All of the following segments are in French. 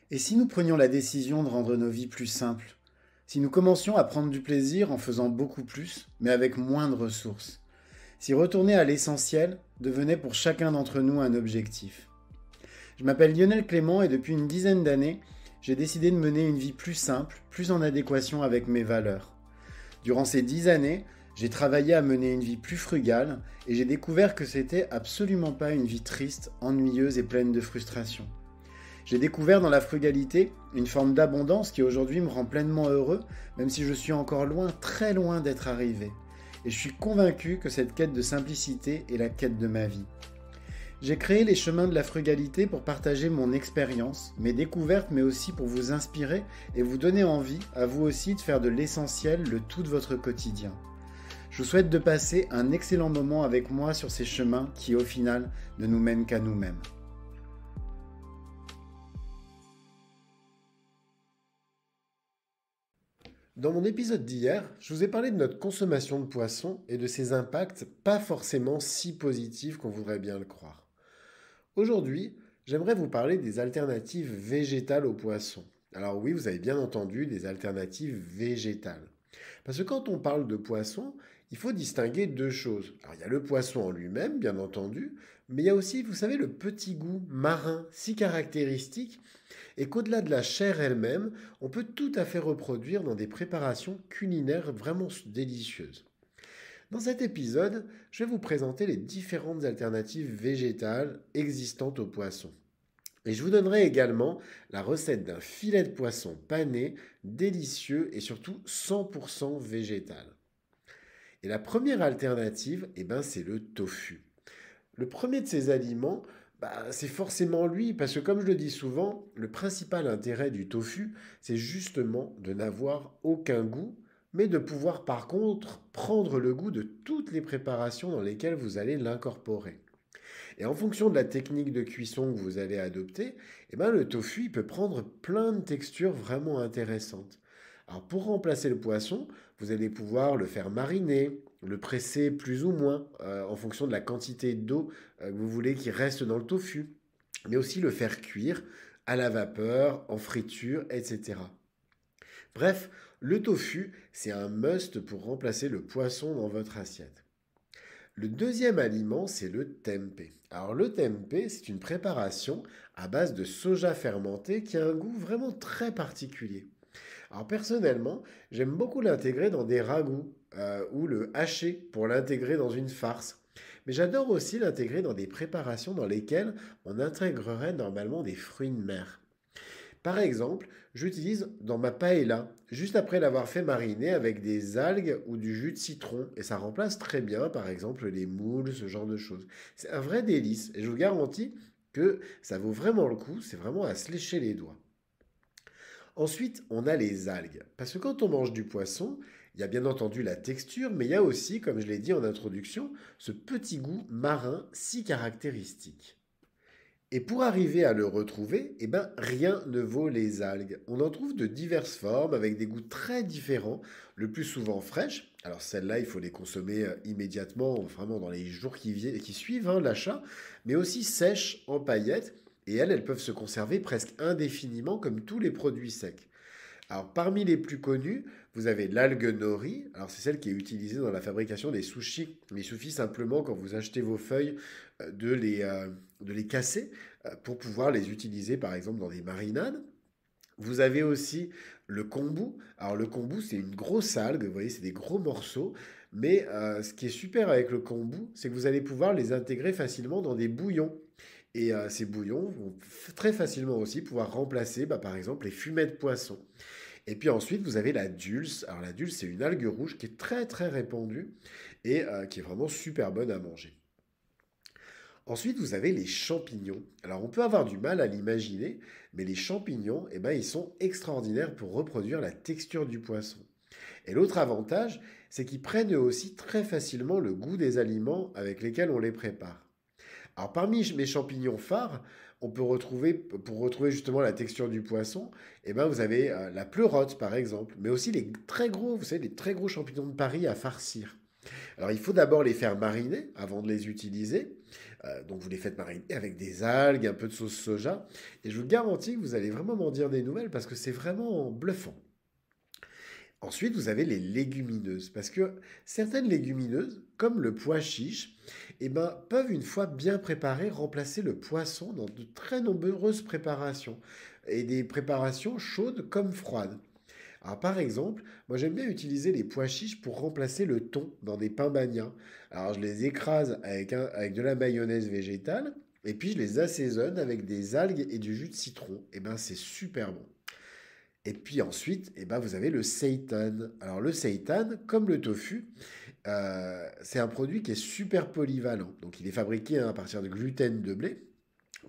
Et si nous prenions la décision de rendre nos vies plus simples? Si nous commencions à prendre du plaisir en faisant beaucoup plus, mais avec moins de ressources? Si retourner à l'essentiel devenait pour chacun d'entre nous un objectif? Je m'appelle Lionel Clément et depuis une dizaine d'années, j'ai décidé de mener une vie plus simple, plus en adéquation avec mes valeurs. Durant ces 10 années, j'ai travaillé à mener une vie plus frugale et j'ai découvert que c'était absolument pas une vie triste, ennuyeuse et pleine de frustration. J'ai découvert dans la frugalité une forme d'abondance qui aujourd'hui me rend pleinement heureux, même si je suis encore loin, très loin d'être arrivé. Et je suis convaincu que cette quête de simplicité est la quête de ma vie. J'ai créé les chemins de la frugalité pour partager mon expérience, mes découvertes, mais aussi pour vous inspirer et vous donner envie, à vous aussi, de faire de l'essentiel le tout de votre quotidien. Je vous souhaite de passer un excellent moment avec moi sur ces chemins qui, au final, ne nous mènent qu'à nous-mêmes. Dans mon épisode d'hier, je vous ai parlé de notre consommation de poisson et de ses impacts pas forcément si positifs qu'on voudrait bien le croire. Aujourd'hui, j'aimerais vous parler des alternatives végétales au poisson. Alors oui, vous avez bien entendu, des alternatives végétales. Parce que quand on parle de poisson, il faut distinguer deux choses. Alors il y a le poisson en lui-même, bien entendu, mais il y a aussi, vous savez, le petit goût marin si caractéristique et qu'au-delà de la chair elle-même, on peut tout à fait reproduire dans des préparations culinaires vraiment délicieuses. Dans cet épisode, je vais vous présenter les différentes alternatives végétales existantes au poisson. Et je vous donnerai également la recette d'un filet de poisson pané, délicieux et surtout 100% végétal. Et la première alternative, c'est le tofu. Le premier de ces aliments, c'est forcément lui, parce que comme je le dis souvent, le principal intérêt du tofu, c'est justement de n'avoir aucun goût, mais de pouvoir par contre prendre le goût de toutes les préparations dans lesquelles vous allez l'incorporer. Et en fonction de la technique de cuisson que vous allez adopter, le tofu il peut prendre plein de textures vraiment intéressantes. Alors pour remplacer le poisson, vous allez pouvoir le faire mariner, le presser plus ou moins en fonction de la quantité d'eau que vous voulez qu'il reste dans le tofu, mais aussi le faire cuire à la vapeur, en friture, etc. Bref, le tofu, c'est un must pour remplacer le poisson dans votre assiette. Le deuxième aliment, c'est le tempeh. Alors le tempeh, c'est une préparation à base de soja fermenté qui a un goût vraiment très particulier. Alors personnellement, j'aime beaucoup l'intégrer dans des ragoûts ou le hacher pour l'intégrer dans une farce. Mais j'adore aussi l'intégrer dans des préparations dans lesquelles on intégrerait normalement des fruits de mer. Par exemple, j'utilise dans ma paella, juste après l'avoir fait mariner avec des algues ou du jus de citron. Et ça remplace très bien, par exemple, les moules, ce genre de choses. C'est un vrai délice. Et je vous garantis que ça vaut vraiment le coup. C'est vraiment à se lécher les doigts. Ensuite, on a les algues. Parce que quand on mange du poisson, il y a bien entendu la texture, mais il y a aussi, comme je l'ai dit en introduction, ce petit goût marin si caractéristique. Et pour arriver à le retrouver, rien ne vaut les algues. On en trouve de diverses formes avec des goûts très différents, le plus souvent fraîches. Alors celles-là, il faut les consommer immédiatement, vraiment dans les jours qui suivent l'achat, mais aussi sèches en paillettes. Et elles peuvent se conserver presque indéfiniment comme tous les produits secs. Alors, parmi les plus connus, vous avez l'algue nori. Alors, c'est celle qui est utilisée dans la fabrication des sushis. Il suffit simplement, quand vous achetez vos feuilles, de les casser pour pouvoir les utiliser, par exemple, dans des marinades. Vous avez aussi le kombu. Alors, le kombu, c'est une grosse algue. Vous voyez, c'est des gros morceaux. Mais ce qui est super avec le kombu, c'est que vous allez pouvoir les intégrer facilement dans des bouillons. Et ces bouillons vont très facilement aussi pouvoir remplacer, par exemple, les fumets de poisson. Et puis ensuite, vous avez la dulse. Alors la dulse, c'est une algue rouge qui est très très répandue et qui est vraiment super bonne à manger. Ensuite, vous avez les champignons. Alors on peut avoir du mal à l'imaginer, mais les champignons, ils sont extraordinaires pour reproduire la texture du poisson. Et l'autre avantage, c'est qu'ils prennent eux aussi très facilement le goût des aliments avec lesquels on les prépare. Alors parmi mes champignons phares, on peut retrouver, pour retrouver justement la texture du poisson, vous avez la pleurote par exemple, mais aussi les très gros, vous savez, les très gros champignons de Paris à farcir. Alors, il faut d'abord les faire mariner avant de les utiliser. Donc, vous les faites mariner avec des algues, un peu de sauce soja. Et je vous garantis que vous allez vraiment m'en dire des nouvelles parce que c'est vraiment bluffant. Ensuite, vous avez les légumineuses, parce que certaines légumineuses, comme le pois chiche, peuvent, une fois bien préparées, remplacer le poisson dans de très nombreuses préparations, et des préparations chaudes comme froides. Alors, par exemple, moi j'aime bien utiliser les pois chiches pour remplacer le thon dans des pains bagnas. Alors, je les écrase avec de la mayonnaise végétale, et puis je les assaisonne avec des algues et du jus de citron. Et ben, c'est super bon. Et puis ensuite, vous avez le seitan. Alors le seitan, comme le tofu, c'est un produit qui est super polyvalent. Donc il est fabriqué à partir de gluten de blé.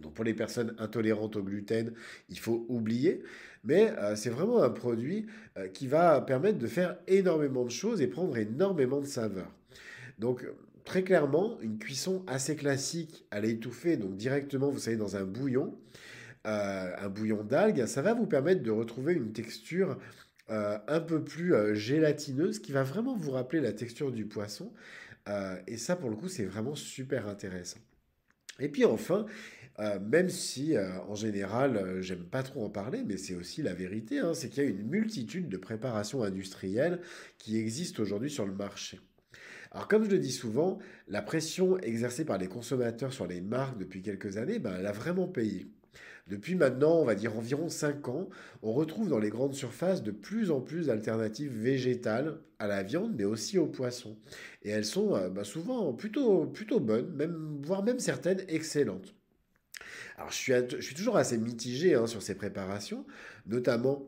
Donc pour les personnes intolérantes au gluten, il faut oublier. Mais c'est vraiment un produit qui va permettre de faire énormément de choses et prendre énormément de saveurs. Donc très clairement, une cuisson assez classique à l'étouffer, donc directement, vous savez, dans un bouillon d'algues, ça va vous permettre de retrouver une texture un peu plus gélatineuse qui va vraiment vous rappeler la texture du poisson. Et ça, pour le coup, c'est vraiment super intéressant. Et puis enfin, même si en général, j'aime pas trop en parler, mais c'est aussi la vérité, hein, c'est qu'il y a une multitude de préparations industrielles qui existent aujourd'hui sur le marché. Alors comme je le dis souvent, la pression exercée par les consommateurs sur les marques depuis quelques années, elle a vraiment payé. Depuis maintenant, on va dire environ 5 ans, on retrouve dans les grandes surfaces de plus en plus d'alternatives végétales à la viande, mais aussi au poisson. Et elles sont souvent plutôt bonnes, voire même certaines excellentes. Alors je suis toujours assez mitigé hein, sur ces préparations, notamment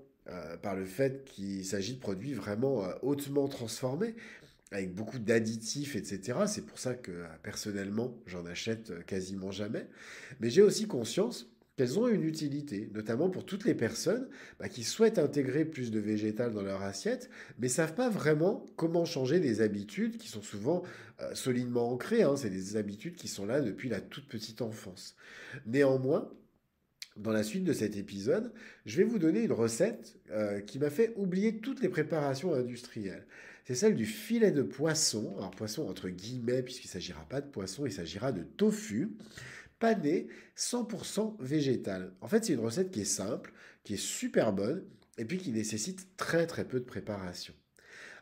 par le fait qu'il s'agit de produits vraiment hautement transformés, avec beaucoup d'additifs, etc. C'est pour ça que personnellement, j'en achète quasiment jamais. Mais j'ai aussi conscience qu'elles ont une utilité, notamment pour toutes les personnes qui souhaitent intégrer plus de végétal dans leur assiette, mais savent pas vraiment comment changer des habitudes qui sont souvent solidement ancrées. Hein. C'est des habitudes qui sont là depuis la toute petite enfance. Néanmoins, dans la suite de cet épisode, je vais vous donner une recette qui m'a fait oublier toutes les préparations industrielles. C'est celle du filet de poisson, alors poisson entre guillemets, puisqu'il ne s'agira pas de poisson, il s'agira de tofu, pané 100% végétal. En fait, c'est une recette qui est simple, qui est super bonne, et puis qui nécessite très très peu de préparation.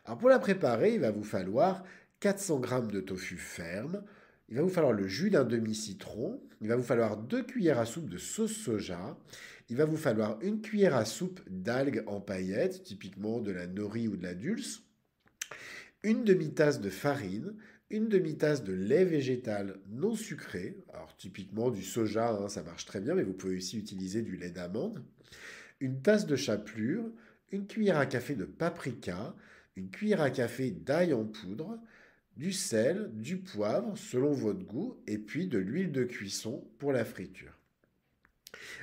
Alors pour la préparer, il va vous falloir 400 grammes de tofu ferme, il va vous falloir le jus d'un demi-citron, il va vous falloir 2 cuillères à soupe de sauce soja, il va vous falloir une cuillère à soupe d'algues en paillettes, typiquement de la nori ou de la dulse, une demi-tasse de farine, une demi-tasse de lait végétal non sucré, alors typiquement du soja, hein, ça marche très bien, mais vous pouvez aussi utiliser du lait d'amande, une tasse de chapelure, une cuillère à café de paprika, une cuillère à café d'ail en poudre, du sel, du poivre selon votre goût et puis de l'huile de cuisson pour la friture.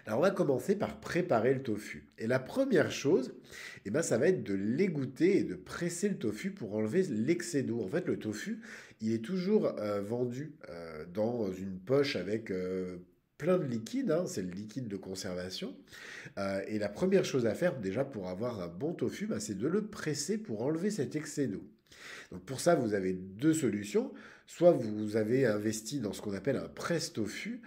Alors on va commencer par préparer le tofu. Et la première chose, ça va être de l'égoutter et de presser le tofu pour enlever l'excès d'eau. En fait, le tofu, il est toujours vendu dans une poche avec plein de liquide, hein, c'est le liquide de conservation. Et la première chose à faire déjà pour avoir un bon tofu, c'est de le presser pour enlever cet excès d'eau. Donc pour ça, vous avez deux solutions. Soit vous avez investi dans ce qu'on appelle un presse-tofu,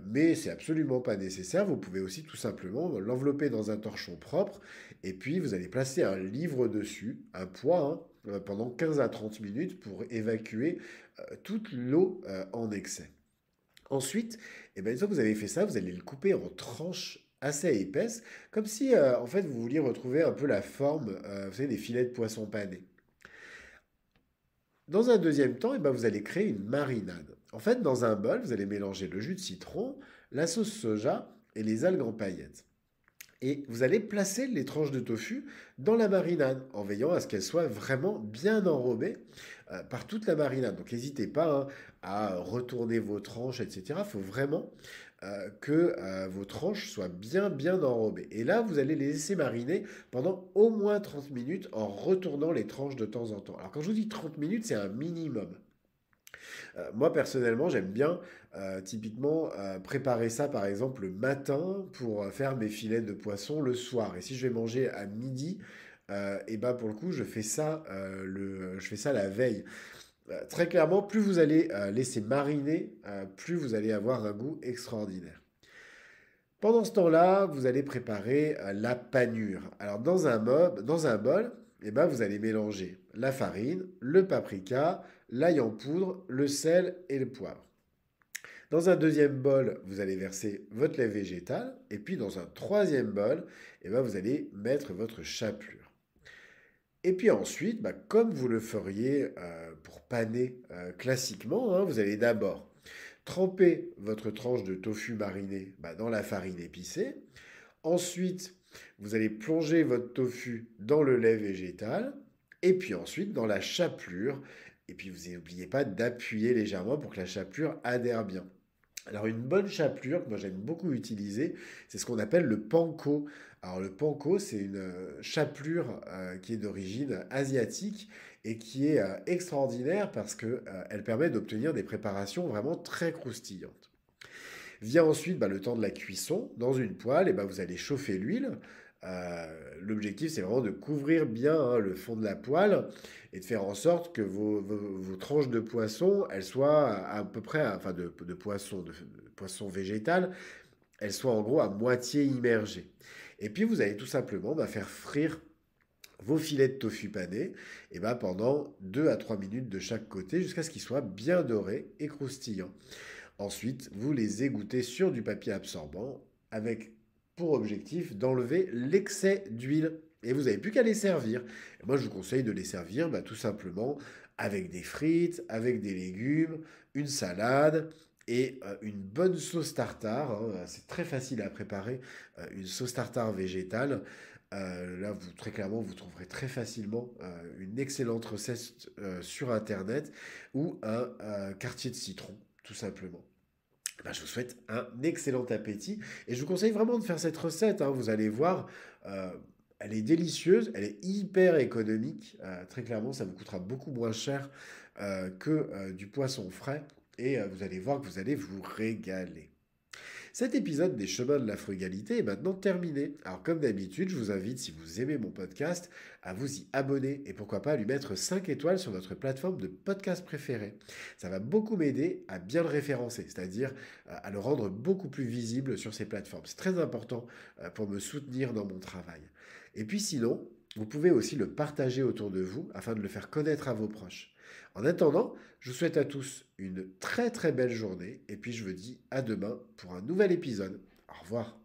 mais c'est absolument pas nécessaire. Vous pouvez aussi tout simplement l'envelopper dans un torchon propre et puis vous allez placer un livre dessus, un poids, hein, pendant 15 à 30 minutes pour évacuer toute l'eau en excès. Ensuite, une fois que vous avez fait ça, vous allez le couper en tranches assez épaisses, comme si en fait vous vouliez retrouver un peu la forme, vous savez, des filets de poisson pané. Dans un deuxième temps, vous allez créer une marinade. En fait, dans un bol, vous allez mélanger le jus de citron, la sauce soja et les algues en paillettes. Et vous allez placer les tranches de tofu dans la marinade en veillant à ce qu'elles soient vraiment bien enrobées par toute la marinade. Donc n'hésitez pas hein, à retourner vos tranches, etc. Il faut vraiment que vos tranches soient bien enrobées. Et là, vous allez les laisser mariner pendant au moins 30 minutes en retournant les tranches de temps en temps. Alors quand je vous dis 30 minutes, c'est un minimum. Moi, personnellement, j'aime bien typiquement préparer ça, par exemple, le matin pour faire mes filets de poisson le soir. Et si je vais manger à midi, pour le coup, je fais ça la veille. Très clairement, plus vous allez laisser mariner, plus vous allez avoir un goût extraordinaire. Pendant ce temps-là, vous allez préparer la panure. Alors dans un bol, eh ben, vous allez mélanger la farine, le paprika, l'ail en poudre, le sel et le poivre. Dans un deuxième bol, vous allez verser votre lait végétal. Et puis dans un troisième bol, eh ben, vous allez mettre votre chapelure. Et puis ensuite, comme vous le feriez pour paner classiquement, hein, vous allez d'abord tremper votre tranche de tofu mariné dans la farine épicée. Ensuite, vous allez plonger votre tofu dans le lait végétal. Et puis ensuite, dans la chapelure. Et puis, vous n'oubliez pas d'appuyer légèrement pour que la chapelure adhère bien. Alors, une bonne chapelure, que moi j'aime beaucoup utiliser, c'est ce qu'on appelle le panko. Alors, le panko, c'est une chapelure qui est d'origine asiatique et qui est extraordinaire parce qu'elle permet d'obtenir des préparations vraiment très croustillantes. Vient ensuite le temps de la cuisson. Dans une poêle, vous allez chauffer l'huile. L'objectif, c'est vraiment de couvrir bien le fond de la poêle et de faire en sorte que vos tranches de poisson, elles soient à peu près, enfin de poisson végétal, elles soient en gros à moitié immergées. Et puis, vous allez tout simplement faire frire vos filets de tofu pané pendant 2 à 3 minutes de chaque côté jusqu'à ce qu'ils soient bien dorés et croustillants. Ensuite, vous les égouttez sur du papier absorbant avec pour objectif d'enlever l'excès d'huile. Et vous n'avez plus qu'à les servir. Et moi, je vous conseille de les servir tout simplement avec des frites, avec des légumes, une salade et une bonne sauce tartare. Hein. C'est très facile à préparer, une sauce tartare végétale. Là, très clairement, vous trouverez très facilement une excellente recette sur Internet ou un quartier de citron, tout simplement. Je vous souhaite un excellent appétit et je vous conseille vraiment de faire cette recette. Hein. Vous allez voir, elle est délicieuse, elle est hyper économique. Très clairement, ça vous coûtera beaucoup moins cher que du poisson frais et vous allez voir que vous allez vous régaler. Cet épisode des chemins de la frugalité est maintenant terminé. Alors comme d'habitude, je vous invite, si vous aimez mon podcast, à vous y abonner et pourquoi pas à lui mettre 5 étoiles sur votre plateforme de podcast préférée. Ça va beaucoup m'aider à bien le référencer, c'est-à-dire à le rendre beaucoup plus visible sur ces plateformes. C'est très important pour me soutenir dans mon travail. Et puis sinon, vous pouvez aussi le partager autour de vous afin de le faire connaître à vos proches. En attendant, je vous souhaite à tous une très très belle journée et puis je vous dis à demain pour un nouvel épisode. Au revoir.